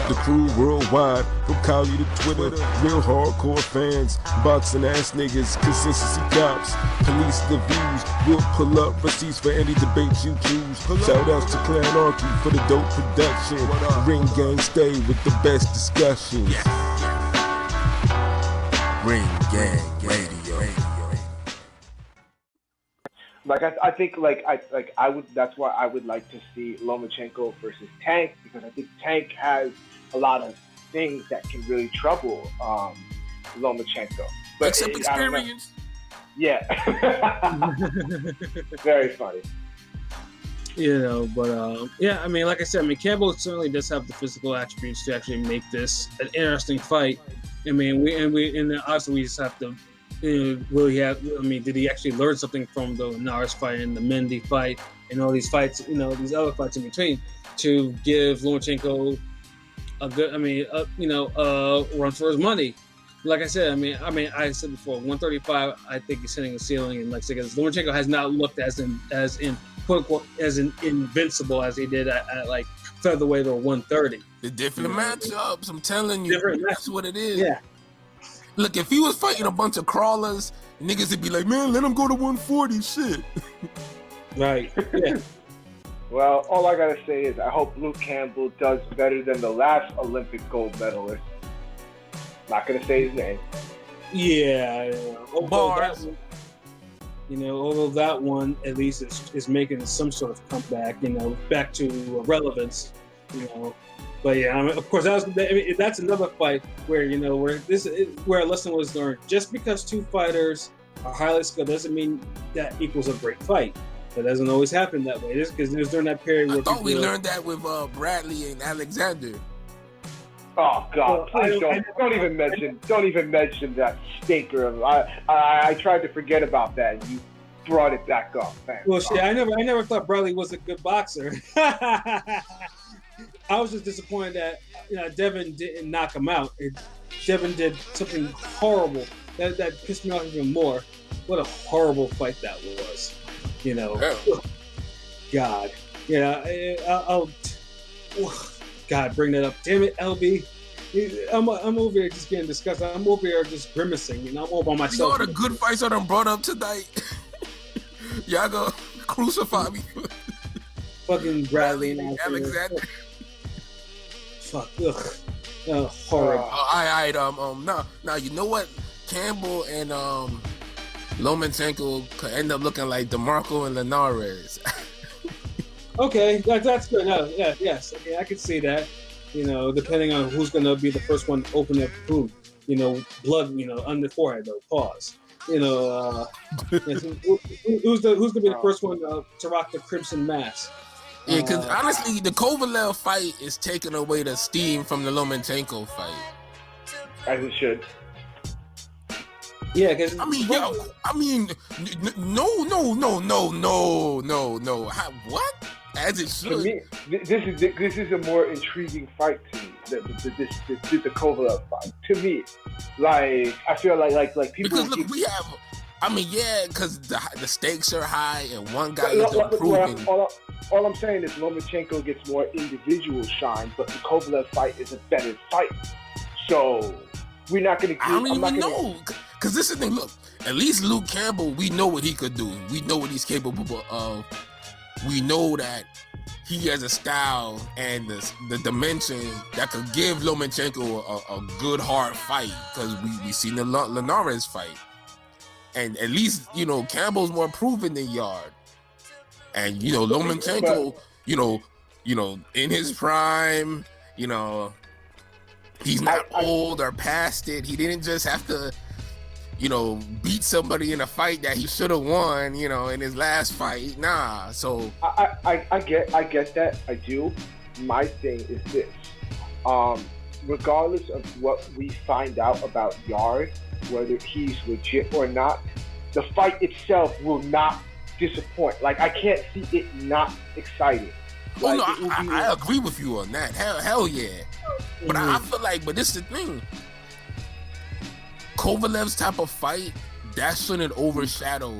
The crew worldwide, from Cali to Twitter, real hardcore fans, boxing ass niggas, consistency cops, police the views, we'll pull up receipts for any debate you choose. Shout outs to Clan Archie for the dope production. Ring gang stay with the best discussions. Ring gang radio. Like I think I would. That's why I would like to see Lomachenko versus Tank, because I think Tank has a lot of things that can really trouble Lomachenko. But except experience. Yeah. Very funny. You know, but yeah, I mean, like I said, I mean, Campbell certainly does have the physical attributes to actually make this an interesting fight. I mean, and obviously we just have to. Will he have? I mean, did he actually learn something from the Linares fight and the Mendy fight and all these fights? You know, these other fights in between to give Lomachenko a good. I mean, run for his money. Like I said, I said before, 135. I think he's hitting the ceiling, and like I said, Lomachenko has not looked as invincible as he did at like featherweight or 130. The different matchups. I'm telling you, that's what it is. Yeah. Look, if he was fighting a bunch of crawlers, niggas would be like, man, let him go to 140, shit. Right, yeah. Well, all I gotta say is I hope Luke Campbell does better than the last Olympic gold medalist. Not gonna say his name. Yeah. Bars. Although that one at least is making some sort of comeback, back to relevance, But yeah, of course, that's another fight where where a lesson was learned. Just because two fighters are highly skilled doesn't mean that equals a great fight. That doesn't always happen that way. Just because it was during that period where I thought we learned that with Bradley and Alexander. Oh God! Please don't even mention that stinker. I tried to forget about that, and you brought it back up. Man. Well, shit, I never thought Bradley was a good boxer. I was just disappointed that Devin didn't knock him out. Devin did something horrible that pissed me off even more. What a horrible fight that was, God, I'll God, bring that up. Damn it, LB. I'm over here just getting disgusted. I'm over here just grimacing. I'm all by myself. You know the good fights I done brought up tonight. Y'all go crucify me. Fucking Bradley and Alexander. Fuck. Ugh. Horrible. All right. Now you know what? Campbell and Lomachenko could end up looking like DeMarco and Linares. Okay, that's good. Yes. Okay, I can see that. Depending on who's going to be the first one to open up food. Blood. On the forehead. Though. Pause. Who's going to be the first one to rock the crimson mask? Yeah, because honestly, the Kovalev fight is taking away the steam from the Lomachenko fight. As it should. Yeah, because no. What? As it should. To me, this is a more intriguing fight to me. The Kovalev fight. To me, like I feel like people. Because look, we have. Because the stakes are high and one guy is improving. All I'm saying is Lomachenko gets more individual shine, but the Kovalev fight is a better fight. So we're not going to. I don't even know, because this is the thing. Look, at least Luke Campbell, we know what he could do. We know what he's capable of. We know that he has a style and the dimension that could give Lomachenko a good hard fight, because we seen the Linares fight. And at least, Campbell's more proven than Yard. And, Lomachenko, in his prime, he's not old or past it. He didn't just have to, beat somebody in a fight that he should have won, in his last fight. Nah, so. I get that. I do. My thing is this. Regardless of what we find out about Yard, whether he's legit or not, the fight itself will not disappoint. Like, I can't see it not exciting. Like, I agree with you on that. Hell yeah. But I feel like, but this is the thing. Kovalev's type of fight, that shouldn't overshadow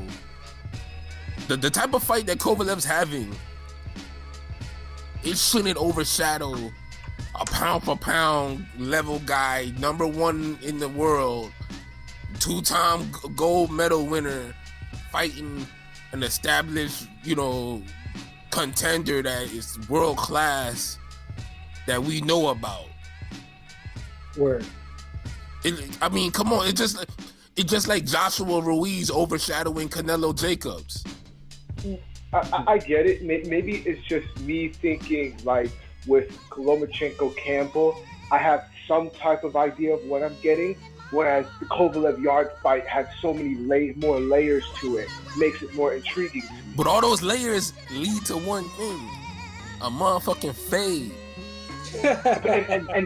the type of fight that Kovalev's having. It shouldn't overshadow a pound for pound level guy, #1 in the world, 2-time gold medal winner, fighting an established, contender that is world class that we know about. Word. I mean, come on, it's just like Joshua Ruiz overshadowing Canelo Jacobs. I get it. Maybe it's just me thinking like with Lomachenko Campbell, I have some type of idea of what I'm getting, whereas the Kovalev Yard fight has so many more layers to it, makes it more intriguing to me. But all those layers lead to one thing: a motherfucking fade.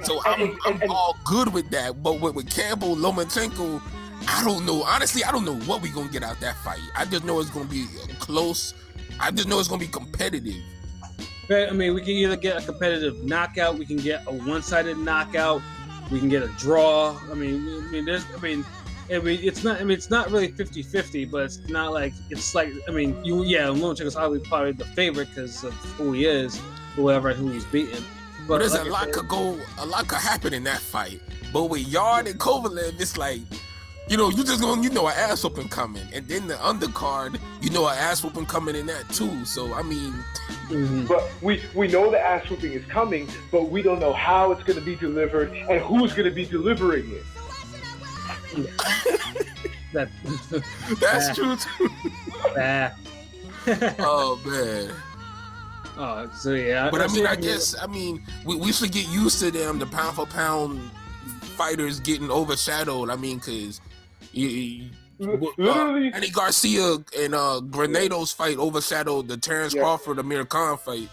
So I'm all good with that. But with Campbell, Lomachenko, I don't know. Honestly, I don't know what we're gonna get out that fight. I just know it's gonna be close. I just know it's gonna be competitive. I mean, we can either get a competitive knockout, we can get a one-sided knockout, we can get a draw. It's not really 50-50, but it's not like Lomachenko's probably the favorite because of who he is, whoever who he's beaten. But there's a lot could happen in that fight. But with Yard and Kovalev, it's like, you just gonna, an ass whooping coming, and then the undercard, an ass whooping coming in that too. So I mean, but we know the ass whooping is coming, but we don't know how it's gonna be delivered and who's gonna be delivering it. That's true too. Oh man. So yeah. But I guess we should get used to them, the pound for pound fighters getting overshadowed. I mean, because Andy Garcia and Granados fight overshadowed the Terrence Crawford Amir Khan fight.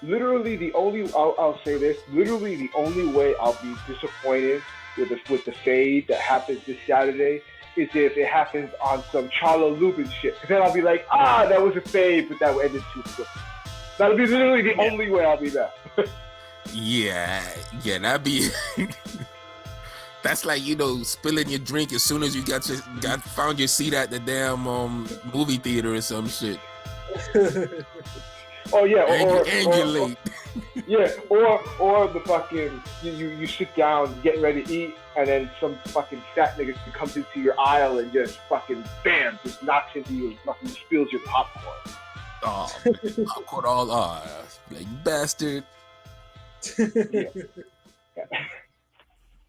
Literally I'll say this. Literally the only way I'll be disappointed with the fade that happens this Saturday is if it happens on some Charlo Lubin shit. Because then I'll be like, that was a fade, but that ended too quick. That'll be literally the only way I'll be there. yeah, that'd be. That's like spilling your drink as soon as you found your seat at the damn movie theater or some shit. Oh yeah, and you're late. Yeah, or the fucking you sit down getting ready to eat, and then some fucking fat nigga comes into your aisle and just fucking bam, just knocks into you and fucking spills your popcorn. Oh, popcorn all like you bastard. Yeah.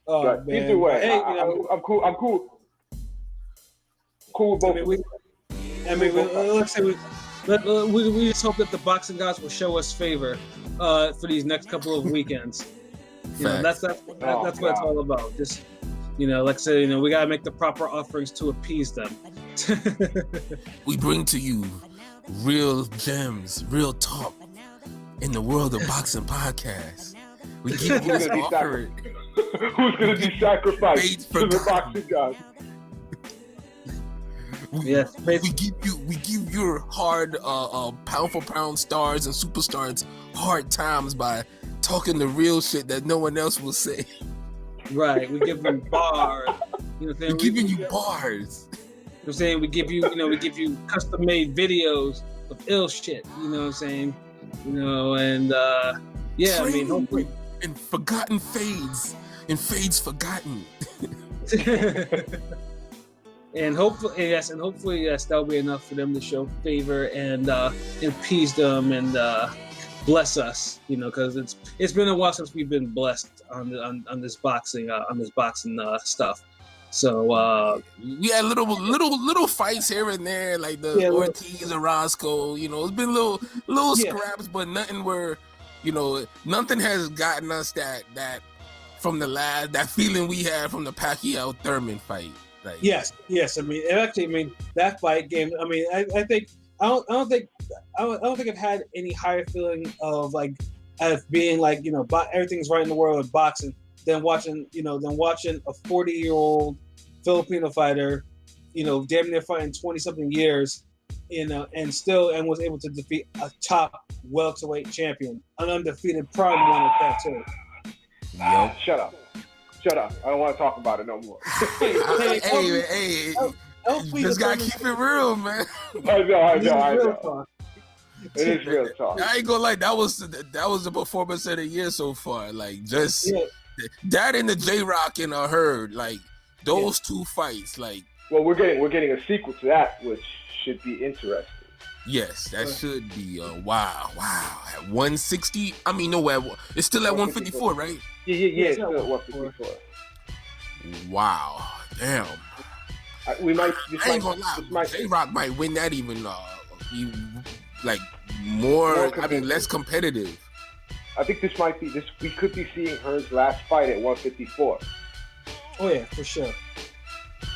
Oh, but man. Either way, hey, I'm cool. I'm cool. Cool with both. We just hope that the boxing gods will show us favor for these next couple of weekends. That's what it's all about. Just like I said, we gotta make the proper offerings to appease them. We bring to you real gems, real talk in the world of boxing podcasts. We give you this offering. Who's gonna be sacrificed to the boxing gods? We give your hard pound for pound stars and superstars hard times by talking the real shit that no one else will say. Right, we give them bars. We're giving you bars. I'm saying we give you custom made videos of ill shit. You know what I'm saying? And hopefully. And forgotten fades, and fades forgotten. And hopefully, that'll be enough for them to show favor and appease them and bless us. Because it's been a while since we've been blessed on this boxing stuff. So we had little fights here and there, like the Ortiz and Roscoe. It's been little scraps, but nothing where. Nothing has gotten us that from that feeling we had from the Pacquiao Thurman fight. Like, yes. That fight game. I don't think I've had any higher feeling of being everything's right in the world of boxing than watching a 40-year-old Filipino fighter, damn near fighting 20-something years. And was able to defeat a top welterweight champion, an undefeated prime one at that too. Shut up. I don't want to talk about it no more. Hey, you just gotta keep it real, man. I know. It is real talk. I ain't gonna lie, that was the performance of the year so far. Like just that and the J-Rock and Herd, like those two fights. Like, well, we're getting a sequel to that, which should be interesting. Yes, that should be. Wow. At 160. I mean, no, it's still at 154, right? Yeah, it's still at 154. Wow, damn. We might. I ain't gonna lie. J-Rock might win that even. Like more. I mean, less competitive. I think this might be this. We could be seeing Heard's last fight at 154. Oh yeah, for sure.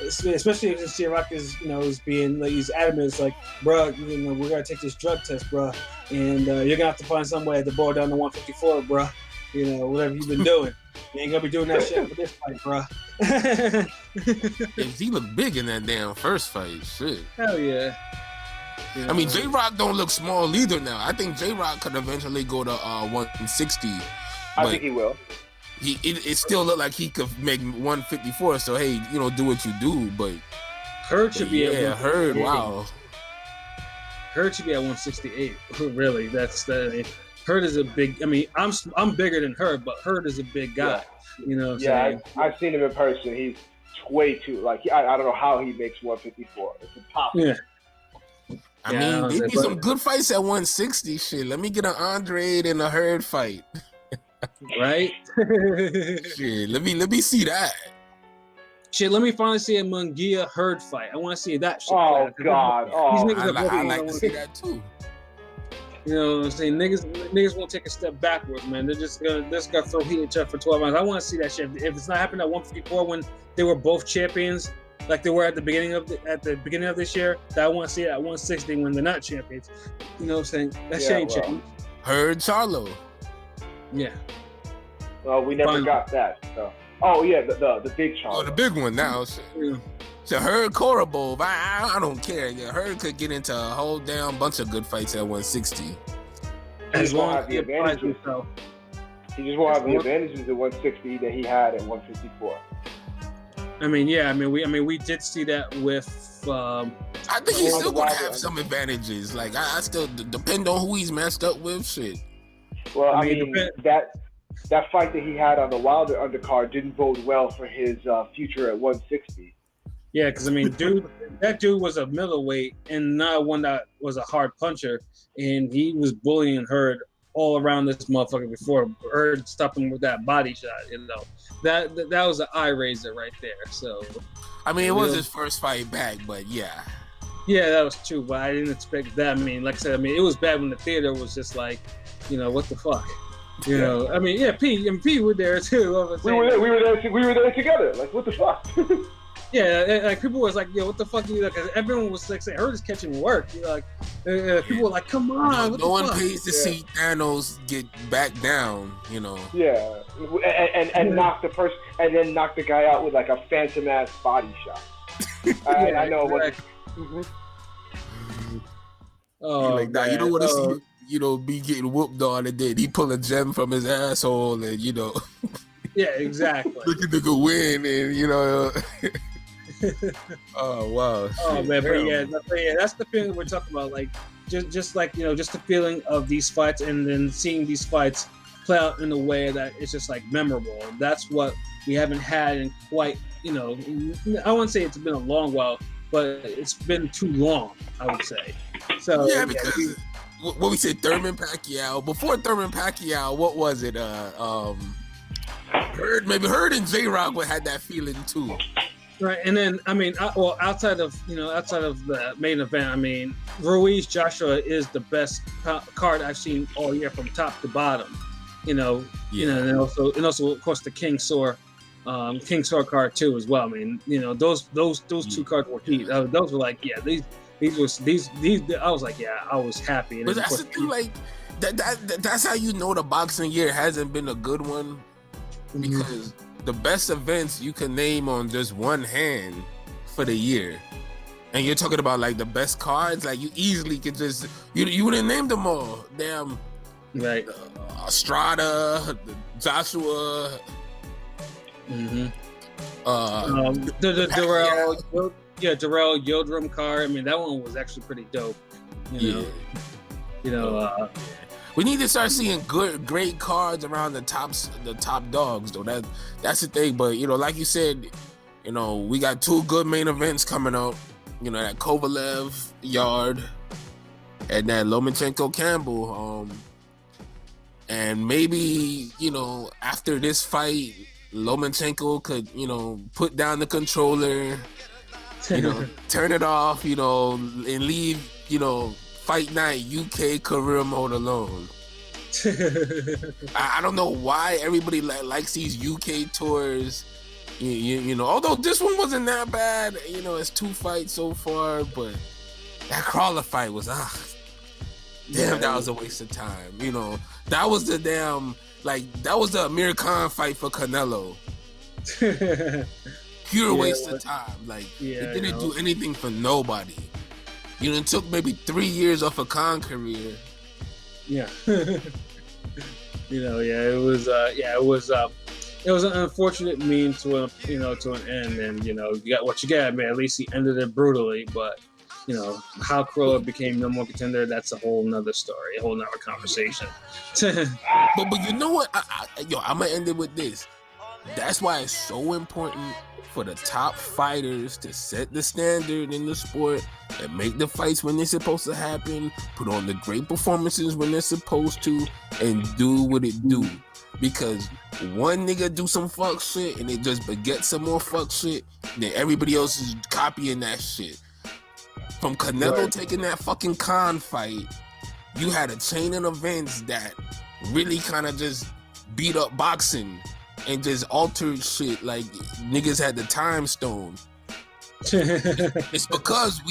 Especially if J-Rock is, is being like he's adamant. It's like, bro, we're gonna take this drug test, bro, and you're gonna have to find some way to boil down to 154, bro. Whatever you've been doing, you ain't gonna be doing that shit for this fight, bro. He looked big in that damn first fight. Shit. Hell yeah. I mean, J-Rock don't look small either now. I think J-Rock could eventually go to 160. I think he will. It still looked like he could make 154. So hey, do what you do. But Herd should be at Herd. Wow. Herd should be at 168. Really, that's the. Herd is a big. I mean, I'm bigger than Herd, but Herd is a big guy. Yeah. I've seen him in person. He's way too I don't know how he makes 154. It's impossible. Yeah. I mean, there be some good fights at 160. Shit, let me get an Andre and a Herd fight. Right? Shit, let me see that. Shit, let me finally see a Munguia Herd fight. I want to see that shit. Oh God! These niggas I like to see that too. You know what I'm saying? Niggas won't take a step backwards, man. They're just gonna throw heat at each other for 12 rounds. I want to see that shit. If it's not happening at 154 when they were both champions, like they were at the beginning of this year, that I want to see it at 160 when they're not champions. You know what I'm saying? That shit ain't changed. Herd Charlo. Yeah. Well, we never got that. So. Oh yeah, the big Charlo. Oh, the big one now. Yeah. So Herd Korobov, I don't care. Yeah, Herd could get into a whole damn bunch of good fights at 160. As long as the advantages. He just won't have the advantages at 160 that he had at 154. I mean, we did see that with. I think he's still gonna have some advantages. Like I still depend on who he's matched up with. Shit. Well, I mean that fight that he had on the Wilder undercard didn't bode well for his future at 160. Yeah, because I mean, that dude was a middleweight and not one that was a hard puncher, and he was bullying Herd all around this motherfucker before Herd stopped him with that body shot. That was an eye raiser right there. So, I mean, it was his first fight back, but yeah. Yeah, that was true, but I didn't expect that. I mean, like I said, it was bad when the theater was just like, what the fuck. I mean, yeah, P were there too. We were there together. Like, what the fuck? Yeah, like people was like, "Yo, what the fuck?" Because everyone was like saying, "Herd is catching work." People were like, "Come on!" No one pays to see Thanos get back down. Yeah, and knock the person, and then knock the guy out with like a phantom ass body shot. I know what. Oh, like, nah, you don't want to see, be getting whooped on, and then he pull a gem from his asshole, and Yeah, exactly. Look at the good win, and oh wow. Oh man, but yeah, that's the feeling we're talking about. Like, just the feeling of these fights, and then seeing these fights play out in a way that it's just like memorable. That's what we haven't had in quite. I wouldn't say it's been a long while, but it's been too long, I would say. So yeah, because what we said, Thurman Pacquiao. Before Thurman Pacquiao, what was it? Herd and J-Rock had that feeling too. Right, and then I mean, outside of the main event, I mean, Ruiz Joshua is the best card I've seen all year from top to bottom. And also of course the King Soar card too as well. I mean, those two cards were heat. Those were like, yeah, these. I was like, yeah, I was happy. And but that's the thing, like that's how the boxing year hasn't been a good one, because the best events you can name on just one hand for the year, and you're talking about like the best cards, like you easily could just you wouldn't name them all. Damn, right? Estrada, Joshua, Darrell Yildirim card. I mean, that one was actually pretty dope. You know, we need to start seeing great cards around the top dogs, though. That's the thing. But you know, like you said, you know, we got 2 good main events coming up. You know, that Kovalev Yard and that Lomachenko Campbell. And maybe, you know, after this fight, Lomachenko could, you know, put down the controller, you know, turn it off, you know, and leave, you know, Fight Night UK career mode alone. I don't know why everybody likes these UK tours, you know, although this one wasn't that bad, you know, it's 2 fights so far, but that Crawler fight was, damn, that was a waste of time, you know. That was the that was the Amir Khan fight for Canelo. Pure waste of time. Like, it didn't do anything for nobody. You know, it took maybe 3 years off a Khan career. Yeah. You know, it was an unfortunate means to an end, and you know, you got what you got, man. At least he ended it brutally, but you know, how Crawler became no more contender, that's a whole nother story, a whole nother conversation. but you know what? I'm gonna end it with this. That's why it's so important for the top fighters to set the standard in the sport and make the fights when they're supposed to happen, put on the great performances when they're supposed to, and do what it do. Because one nigga do some fuck shit and it just beget some more fuck shit, then everybody else is copying that shit. From Canelo taking that fucking Khan fight, you had a chain of events that really kind of just beat up boxing and just altered shit. Like, niggas had the time stone. It's because of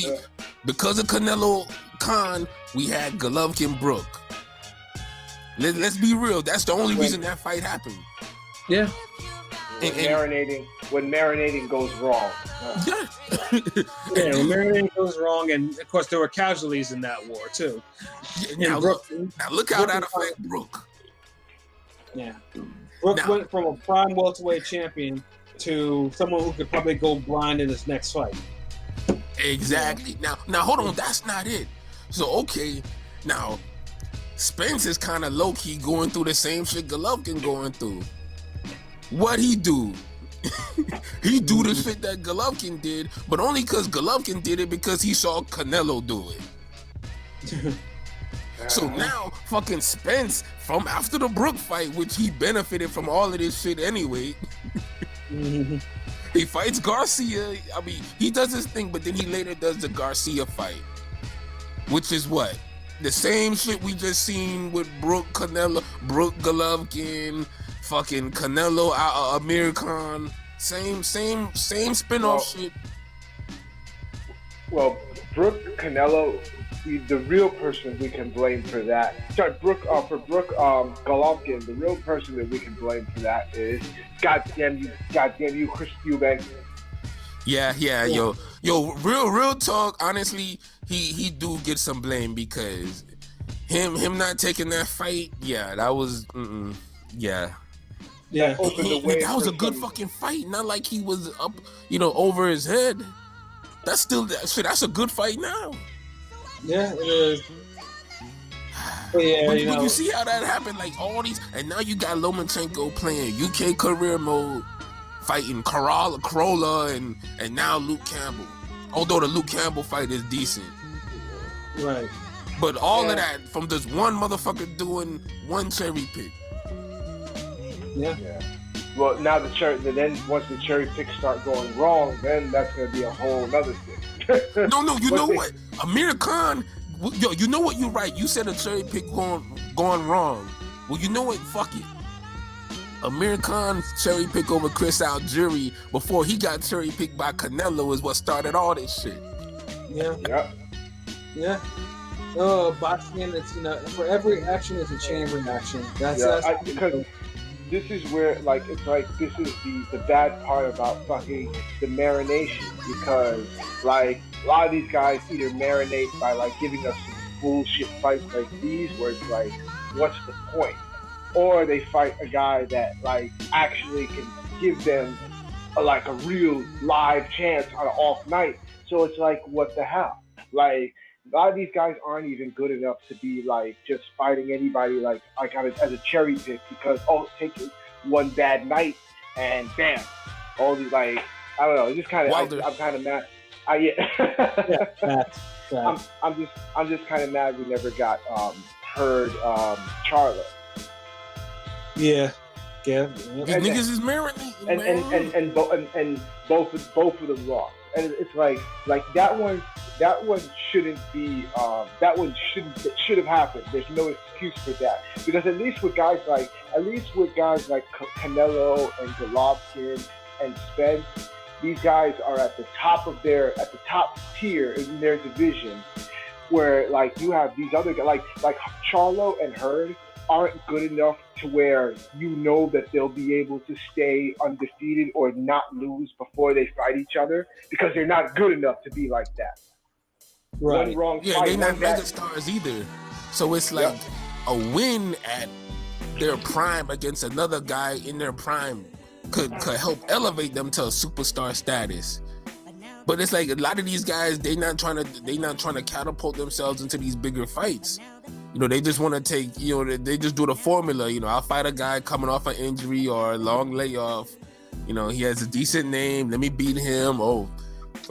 Canelo Khan, we had Golovkin Brook. Let's be real. That's the only reason that fight happened. Yeah. When marinating goes wrong. Yeah. When marinating goes wrong, and of course there were casualties in that war too. Now look how that affect Brook. Yeah. Brook went from a prime welterweight champion to someone who could probably go blind in his next fight. Exactly. Now hold on, that's not it. So okay, now Spence is kind of low-key going through the same shit Golovkin going through. What he do? He do the shit that Golovkin did, but only because Golovkin did it because he saw Canelo do it. So now fucking Spence, from after the Brook fight, which he benefited from all of this shit anyway, he fights Garcia. I mean, he does his thing, but then he later does the Garcia fight, which is what? The same shit we just seen with Brook Golovkin, fucking Canelo, Amir Khan. Same spin-off shit. Well, Brook Canelo, the real person we can blame for that. Sorry, Golovkin, the real person that we can blame for that is goddamn you, Chris Eubank. Yeah, yo, real talk. Honestly, he do get some blame because him not taking that fight. Yeah, that was, yeah. Yeah, that was a good fucking fight. Not like he was up, over his head. That's still shit. That's a good fight now. Yeah, it is. But yeah, when you see how that happened, like all these, and now you got Lomachenko playing UK career mode, fighting Corolla, and now Luke Campbell. Although the Luke Campbell fight is decent, right? But all of that from this one motherfucker doing one cherry pick. Yeah. Well, now then once the cherry picks start going wrong, then that's gonna be a whole other thing. No, you know what? Amir Khan, yo, you know what? You're right. You said a cherry pick going wrong. Well, you know what? Fuck it. Amir Khan's cherry pick over Chris Algieri before he got cherry picked by Canelo is what started all this shit. Yeah. Yep. Yeah. Boxing, it's for every action is a chain reaction. That's because this is where this is the bad part about fucking the marination, because like a lot of these guys either marinate by like giving us some bullshit fights like these where it's like, what's the point? Or they fight a guy that like actually can give them a real live chance on an off night. So it's like, what the hell? Like A lot of these guys aren't even good enough to be like just fighting anybody as a cherry pick because take it one bad night and bam, all these like I don't know. It's just kind of I'm kind of mad. I'm just kind of mad we never got heard Charlo. Yeah. These niggas is marinating, and both of them lost. And it's like that one shouldn't be should have happened. There's no excuse for that because at least with guys like Canelo and Golovkin and Spence, these guys are at the top tier in their division, where like you have these other guys like Charlo and Hurd aren't good enough to where you know that they'll be able to stay undefeated or not lose before they fight each other because they're not good enough to be like that. Right. One wrong yeah, fight, they're not mega stars either. So it's like a win at their prime against another guy in their prime could help elevate them to a superstar status. But it's like a lot of these guys, they not trying to catapult themselves into these bigger fights. You know, they just want to take, you know, they just do the formula. You know, I'll fight a guy coming off an injury or a long layoff. You know, he has a decent name. Let me beat him. Oh,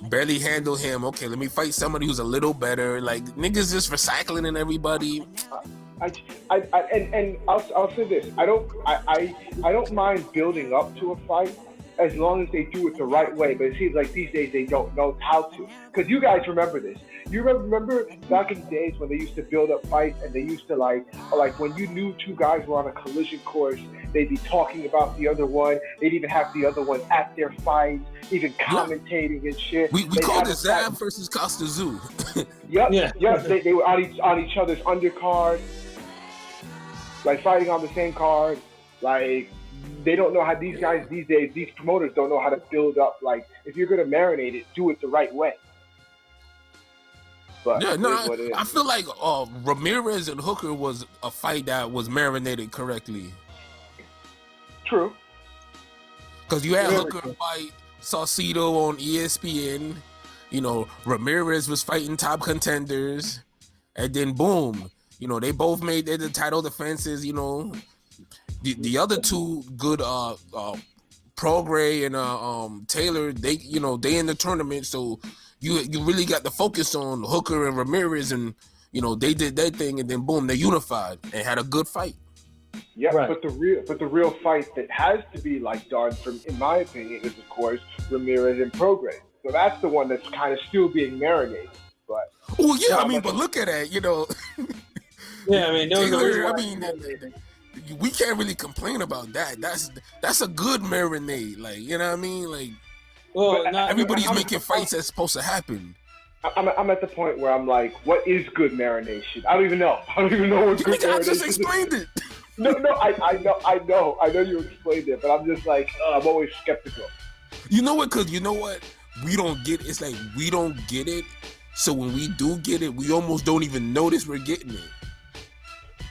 barely handle him. Okay, let me fight somebody who's a little better. Like niggas just recycling in everybody. I'll say this. I don't mind building up to a fight as long as they do it the right way. But it seems like these days they don't know how to. Because you guys remember this. You remember back in the days when they used to build up fights and they used to like when you knew two guys were on a collision course, they'd be talking about the other one. They'd even have the other one at their fights, even commentating and shit. We called it Zab versus Costa Zoo. Yep. They were on each other's undercard, like fighting on the same card. Like they don't know how these guys these days. These promoters don't know how to build up. Like if you're gonna marinate it, do it the right way. But yeah, no, I feel like Ramirez and Hooker was a fight that was marinated correctly. True. Because you had Hooker fight Saucedo on ESPN. You know, Ramirez was fighting top contenders. And then boom, you know, they both made their title defenses. You know, the other two good Prograis and Taylor, they in the tournament, so you really got to focus on Hooker and Ramirez, and you know they did their thing, and then boom, they unified and had a good fight. Yeah, right. but the real fight that has to be like done, in my opinion, is of course Ramirez and Prograis. So that's the one that's kind of still being marinated. But but look at that, you know. Yeah, I mean, Taylor, we can't really complain about that. That's a good marinade, like you know what I mean, like. Well, everybody's making fights that's supposed to happen. I'm at the point where I'm like, what is good marination? I don't even know. What good marination is. I just explained it. No, I know you explained it, but I'm just like, I'm always skeptical. You know what? Because you know what? We don't get it. It's like we don't get it. So when we do get it, we almost don't even notice we're getting it.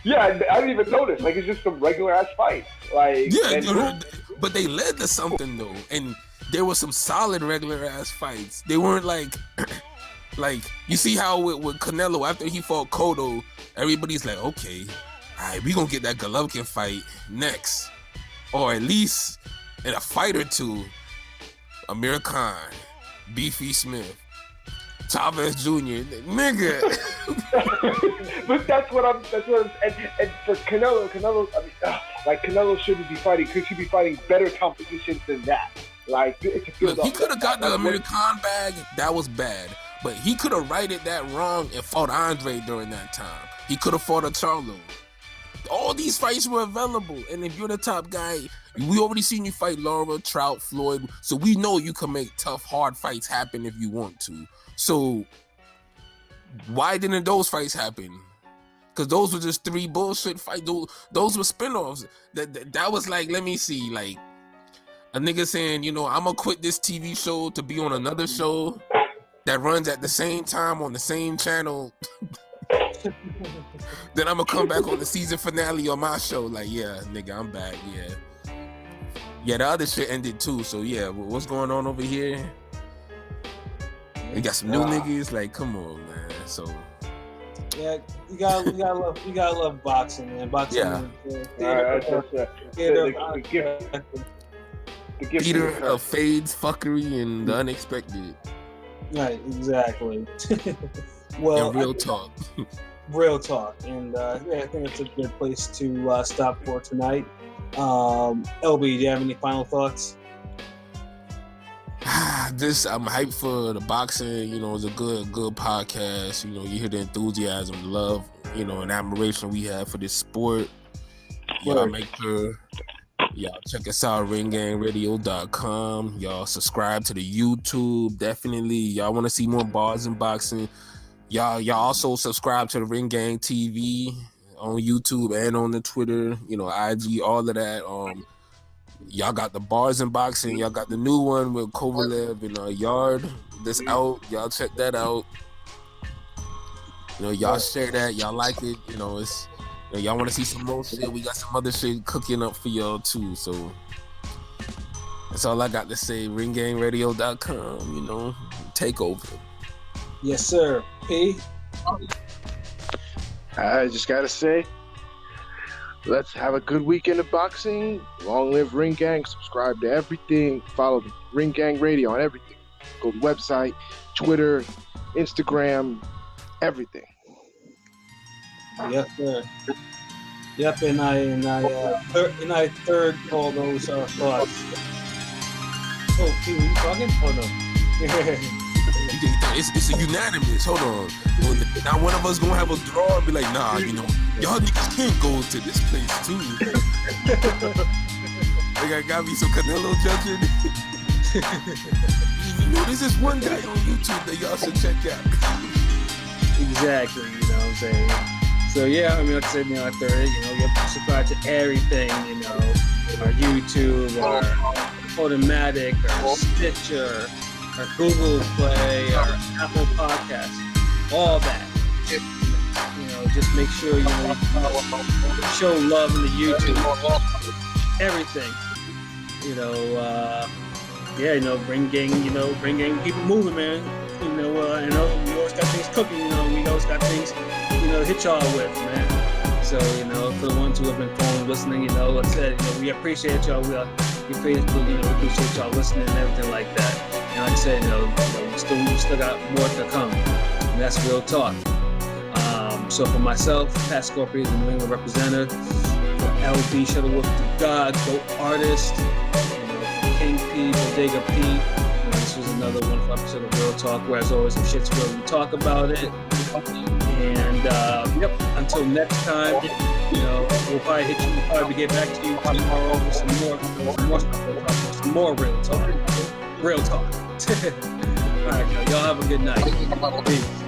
Yeah, I didn't even notice. Like, it's just some regular ass fight. Like, but they led to something though, and there were some solid regular ass fights. They weren't like you see how with Canelo after he fought Cotto, everybody's like, okay, all right, we gonna get that Golovkin fight next, or at least in a fight or two. Amir Khan, Beefy Smith, Chavez Jr., nigga. But that's what I'm and for Canelo, I mean, like Canelo should be fighting better competition than that. Like look, he could have got the Amir Khan bag. That was bad, but he could have righted that wrong and fought Andre during that time. He could have fought a Charlo. All these fights were available, and if you're the top guy, we already seen you fight Lara, Trout, Floyd, so we know you can make tough, hard fights happen if you want to. So why didn't those fights happen? Because those were just three bullshit fights. Those were spinoffs. That was like, let me see, like a nigga saying, you know, I'm gonna quit this TV show to be on another show that runs at the same time on the same channel. Then I'm gonna come back on the season finale on my show. Like, yeah, nigga, I'm back. Yeah, the other shit ended too. So yeah, what's going on over here? We got some new niggas. Like, come on, man. So Yeah, you gotta love boxing, man. Boxing. Yeah. Theater of fades, fuckery, and the unexpected. Right, exactly. Well, and real talk. Real talk, and I think it's a good place to stop for tonight. LB, do you have any final thoughts? I'm hyped for the boxing. You know, it's a good podcast. You know, you hear the enthusiasm, the love, you know, and admiration we have for this sport. Y'all make sure y'all check us out, ringgangradio.com. Y'all subscribe to the YouTube. Definitely. Y'all want to see more bars and boxing. Y'all also subscribe to the Ring Gang TV on YouTube and on the Twitter, you know, IG, all of that. Y'all got the bars and boxing. Y'all got the new one with Kovalev and Yard that's out. Y'all check that out. You know, y'all share that. Y'all like it. You know, it's y'all want to see some more shit. We got some other shit cooking up for y'all too. So that's all I got to say. Ringgangradio.com. You know, take over. Yes, sir. P. I just gotta say, let's have a good weekend of boxing. Long live Ring Gang. Subscribe to everything. Follow Ring Gang Radio on everything. Go to the website, Twitter, Instagram, everything. Yes, sir. Yep, and I third all those thoughts. Oh, P, were you talking? Oh no. It's a unanimous. Hold on. Now one of us gonna have a draw and be like, nah, you know, y'all niggas can't go to this place too. Like I got me some Canelo judging. You know, there's this one guy on YouTube that y'all should check out. Exactly, you know what I'm saying? So yeah, I mean, like I said, you know, third, you know, you have to subscribe to everything, you know, our YouTube, our Podomatic, our Stitcher, our Google Play, our Apple Podcast, all that. You know, just make sure you know show love in the YouTube, everything. You know, yeah, you know, Ring Gang, keep it moving, man. You know, we always got things cooking. You know, we always got things, you know, to hit y'all with, man. So, you know, for the ones who have been calling, listening, you know, like I said, you know, we appreciate y'all. We appreciate y'all listening and everything like that. And like I said, you know, we still got more to come, and that's real talk. So for myself, Patscorpio, the New England representative, for LB, Shutterworth da Gawd, GOAT artist, you know, for King P, Bodega P. You know, this was another wonderful episode of Real Talk, where as always, some shit's real, we talk about it. And yep, until next time, you know, we'll probably get back to you tomorrow with some more real talk. Real talk. All right, y'all have a good night. Peace.